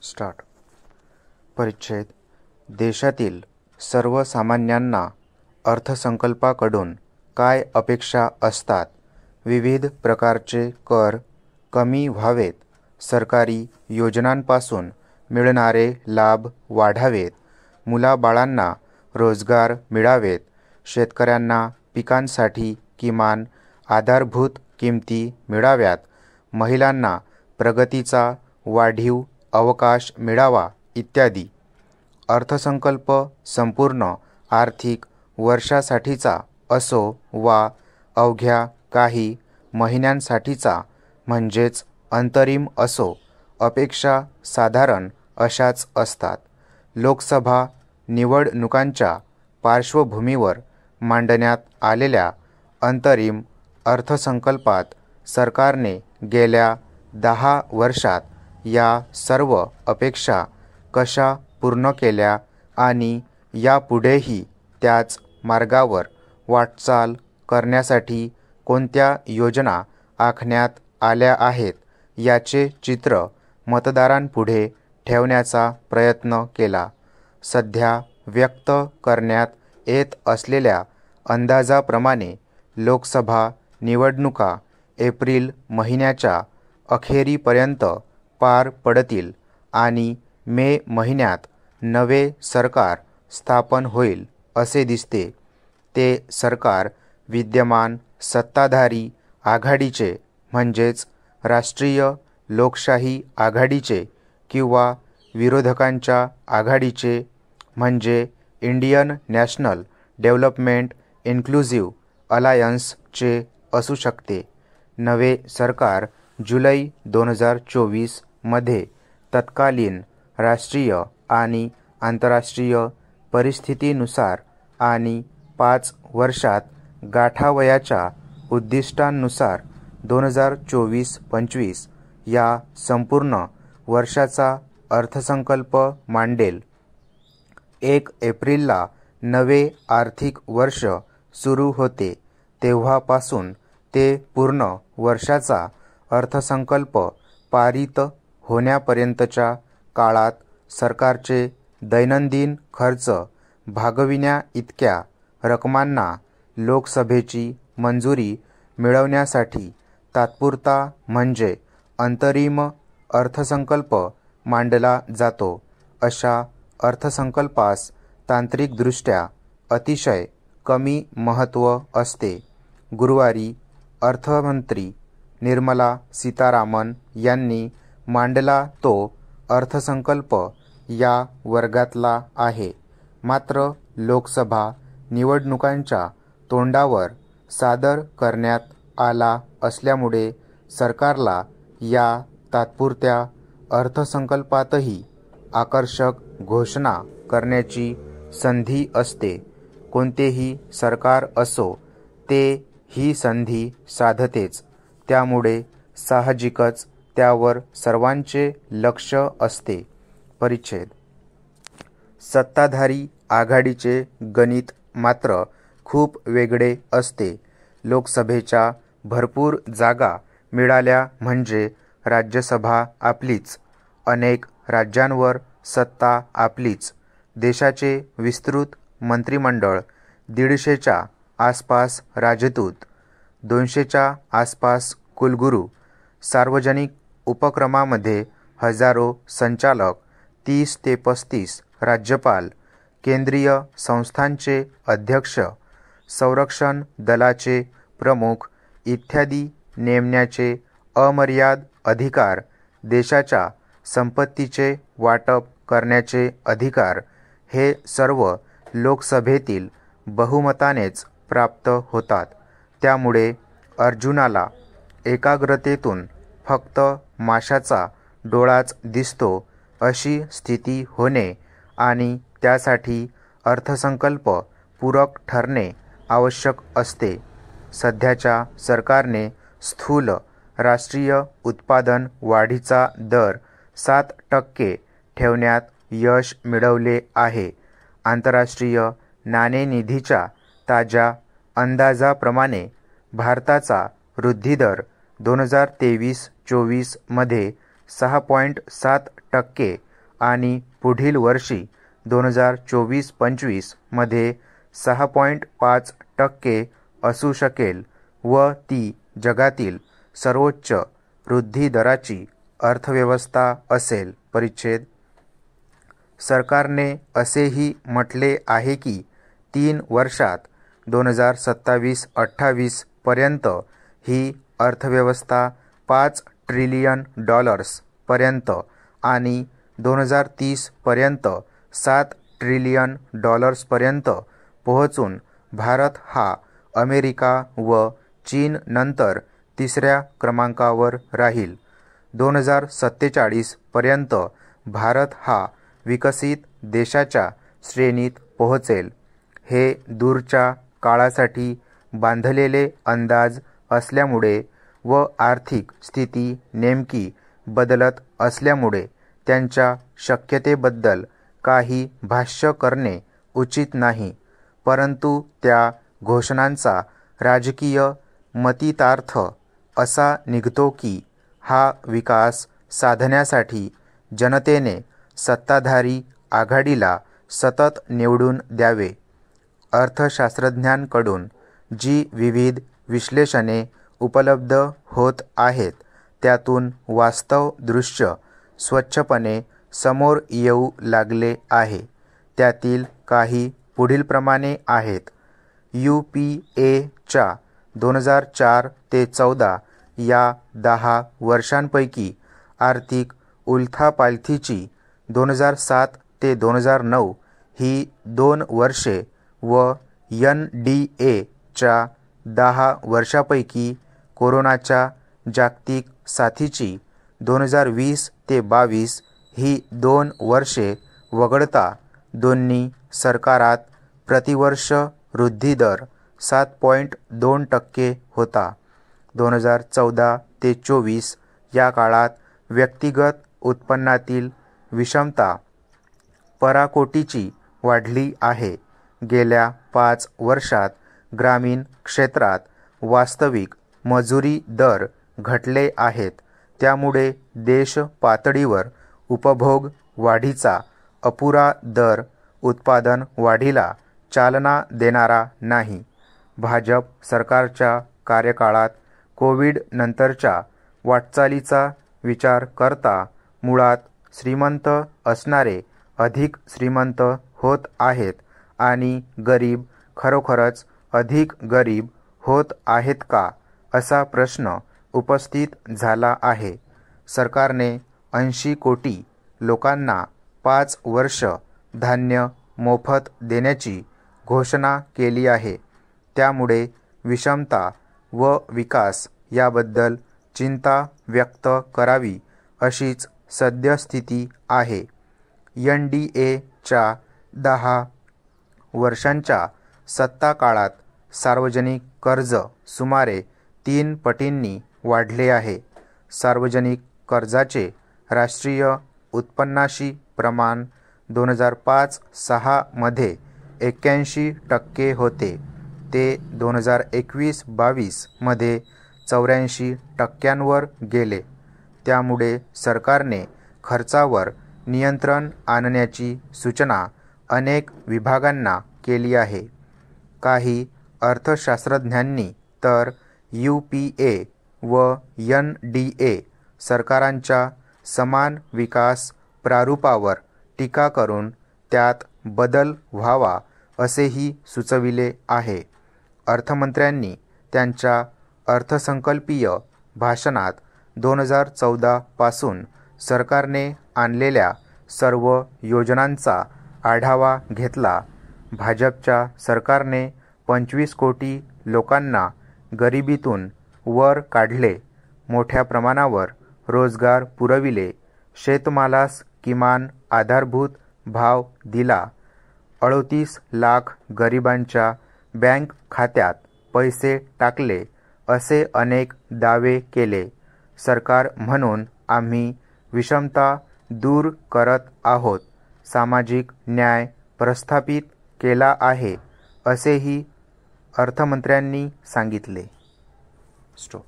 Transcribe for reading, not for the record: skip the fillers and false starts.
Start. परिच्छेद. देशातील सर्वसामान्यांना अर्थसंकल्पाकडून काय अपेक्षा असतात? विविध प्रकारचे कर कमी व्हावेत, सरकारी योजनांपासून मिळणारे लाभ वाढावेत, मुलाबाळांना रोजगार मिळावेत, शेतकऱ्यांना पिकांसाठी किमान आधारभूत किमती मिळाव्यात, महिलांना प्रगतीचा वाढीव अवकाश मिळावा इत्यादी. अर्थसंकल्प संपूर्ण आर्थिक वर्षासाठीचा असो वा अवघ्या काही महिन्यांसाठीचा म्हणजेच अंतरिम असो, अपेक्षा साधारण अशाच असतात. लोकसभा निवडणुकांच्या पार्श्वभूमीवर मांडण्यात आलेल्या अंतरिम अर्थसंकल्पात सरकारने गेल्या 10 वर्षात या सर्व अपेक्षा कशा पूर्ण केल्या आणि यापुढेही त्याच मार्गावर वाटचाल करण्यासाठी कोणत्या योजना आखण्यात आल्या आहेत याचे चित्र मतदारांपुढे ठेवण्याचा प्रयत्न केला. सध्या व्यक्त करण्यात येत असलेल्या अंदाजाप्रमाणे लोकसभा निवडणुका एप्रिल महिन्याच्या अखेरीपर्यंत पार पडतील आणि मे महिन्यात नवे सरकार स्थापन होईल असे दिसते. ते सरकार विद्यमान सत्ताधारी आघाडीचे म्हणजेच राष्ट्रीय लोकशाही आघाडीचे किंवा विरोधकांच्या आघाडीचे म्हणजे इंडियन नॅशनल डेव्हलपमेंट इन्क्लुझिव्ह अलायन्सचे असू शकते. नवे सरकार जुलै 2024 मध्ये तत्कालीन राष्ट्रीय आणि आंतरराष्ट्रीय परिस्थितीनुसार आणि 5 वर्षात गाठावयाच्या उद्दिष्टांनुसार 2024-25 या संपूर्ण वर्षाचा अर्थसंकल्प मांडेल. 1 एप्रिलला नवे आर्थिक वर्ष सुरू होते. तेव्हापासून ते पूर्ण वर्षाचा अर्थसंकल्प पारित होण्यापर्यंतच्या काळात सरकारचे दैनंदिन खर्च भागविण्याइतक्या रकमांना लोकसभेची मंजुरी मिळवण्यासाठी तात्पुरता म्हणजे अंतरिम अर्थसंकल्प मांडला जातो. अशा अर्थसंकल्पास तांत्रिकदृष्ट्या अतिशय कमी महत्त्व असते. गुरुवारी अर्थमंत्री निर्मला सीतारामन यांनी मांडला तो अर्थसंकल्प या वर्गातला आहे. मात्र लोकसभा निवडणुकांच्या तोंडावर सादर करण्यात आला असल्यामुळे सरकारला या तात्पुरत्या अर्थसंकल्पातही आकर्षक घोषणा करण्याची संधी असते. कोणतेही सरकार असो, ते ही संधी साधतेच. त्यामुळे साहजिकच त्यावर सर्वांचे लक्ष असते. परिच्छेद. सत्ताधारी आघाडीचे गणित मात्र खूप वेगळे असते. लोकसभेच्या भरपूर जागा मिळाल्या म्हणजे राज्यसभा आपलीच, अनेक राज्यांवर सत्ता आपलीच, देशाचे विस्तृत मंत्रिमंडळ, 150च्या आसपास राजदूत, 200च्या आसपास कुलगुरू, सार्वजनिक उपक्रमामध्ये हजारो संचालक, 30 ते 35 राज्यपाल, केंद्रीय संस्थांचे अध्यक्ष, संरक्षण दलाचे प्रमुख इत्यादी नेमण्याचे अमर्याद अधिकार, देशाच्या संपत्तीचे वाटप करण्याचे अधिकार हे सर्व लोकसभेतील बहुमतानेच प्राप्त होतात. त्यामुळे अर्जुनाला एकाग्रतेतून फक्त माशाचा डोळाच दिसतो अशी स्थिती होणे आणि त्यासाठी अर्थसंकल्प पूरक ठरणे आवश्यक असते. सध्याच्या सरकारने स्थूल राष्ट्रीय उत्पादन वाढीचा दर 7% ठेवण्यात यश मिळवले आहे. आंतरराष्ट्रीय नाणेनिधीच्या ताज्या अंदाजाप्रमाणे भारताचा वृद्धिदर 2023-24 मध्ये 6.7% आणि पुढील वर्षी 2024-25 मध्ये 6.5% असू शकेल व ती जगातील सर्वोच्च वृद्धी दराची अर्थव्यवस्था असेल. परिच्छेद सरकारने असेही म्हटले आहे की 3 वर्षात 2027-28 पर्यंत ही अर्थव्यवस्था $5 ट्रिलियन पर्यंत आणि 2030 पर्यंत $7 ट्रिलियन पर्यंत पोहोचून भारत हा अमेरिका व चीन नंतर तिसऱ्या क्रमांकावर राहील. 2047 पर्यंत भारत हा विकसित देशाच्या श्रेणीत पोहोचेल. हे दूरच्या काळासाठी बांधलेले अंदाज असल्यामुळे व आर्थिक स्थिती नेमकी बदलत असल्यामुळे त्यांच्या शक्यतेबद्दल काही भाष्य करणे उचित नाही. परंतु त्या घोषणांचा राजकीय मतितार्थ असा निघतो की हा विकास साधण्यासाठी जनतेने सत्ताधारी आघाडीला सतत निवडून द्यावे. अर्थशास्त्रज्ञांकडून जी विविध विश्लेषणे उपलब्ध होत आहेत त्यातून वास्तव दृश्य स्वच्छपणे समोर येऊ लागले आहे. त्यातील काही पुढीलप्रमाणे आहेत. UPAच्या 2004 ते 14 या 10 वर्षांपैकी आर्थिक उलथापालथीची 2007 ते 2009 ही 2 वर्षे व NDAच्या 10 वर्षापैकी कोरोनाच्या जागतिक साथीची 2020 ते 22 ही 2 वर्षे वगळता दोन्ही सरकारात प्रतिवर्ष वृद्धिदर 7.2% होता. 2014 ते 24 या काळात व्यक्तिगत उत्पन्नातील विषमता पराकोटीची वाढली आहे. गेल्या 5 वर्षात ग्रामीण क्षेत्रात वास्तविक मजुरी दर घटले आहेत. त्यामुळे देश पातळीवर उपभोग वाढीचा अपुरा दर उत्पादन वाढीला चालना देणारा नाही. भाजप सरकारच्या कार्यकाळात कोविड नंतरच्या वाटचालीचा विचार करता मुळात श्रीमंत असणारे अधिक श्रीमंत होत आहेत आणि गरीब खरोखरच अधिक गरीब होत आहेत का असा प्रश्न उपस्थित झाला आहे. सरकारने 80 कोटी लोकांना 5 वर्ष धान्य मोफत देण्याची घोषणा केली आहे. त्यामुळे विषमता व विकास याबद्दल चिंता व्यक्त करावी अशीच सद्यस्थिती आहे. NDAच्या 10 वर्षांच्या सत्ताकाळात सार्वजनिक कर्ज सुमारे 3 पटींनी वाढले आहे. सार्वजनिक कर्जाचे राष्ट्रीय उत्पन्नाशी प्रमाण 2005-06 मध्ये 81% होते. ते 2021-22 मध्ये 84% गेले. त्यामुळे सरकारने खर्चावर नियंत्रण आणण्याची सूचना अनेक विभागांना केली आहे. काही अर्थशास्त्रज्ञांनी तर UPA व NDA सरकारांच्या समान विकास प्रारूपावर टीका करून त्यात बदल व्हावा असेही सुचविले आहे. अर्थमंत्र्यांनी त्यांच्या अर्थसंकल्पीय भाषणात 2014 पासून सरकारने आणलेल्या सर्व योजनांचा आढावा घेतला. भाजपच्या सरकारने 25 कोटी लोकांना गरिबीतून वर काढले. मोठ्या प्रमाणावर रोजगार पुरविले. शेतमालास किमान आधारभूत भाव दिला. 38 लाख गरिबांच्या बँक खात्यात पैसे टाकले असे अनेक दावे केले. सरकार म्हणून आम्ही विषमता दूर करत आहोत. सामाजिक न्याय प्रस्थापित केला आहे असेही अर्थमंत्र्यांनी सांगितले. स्टॉप.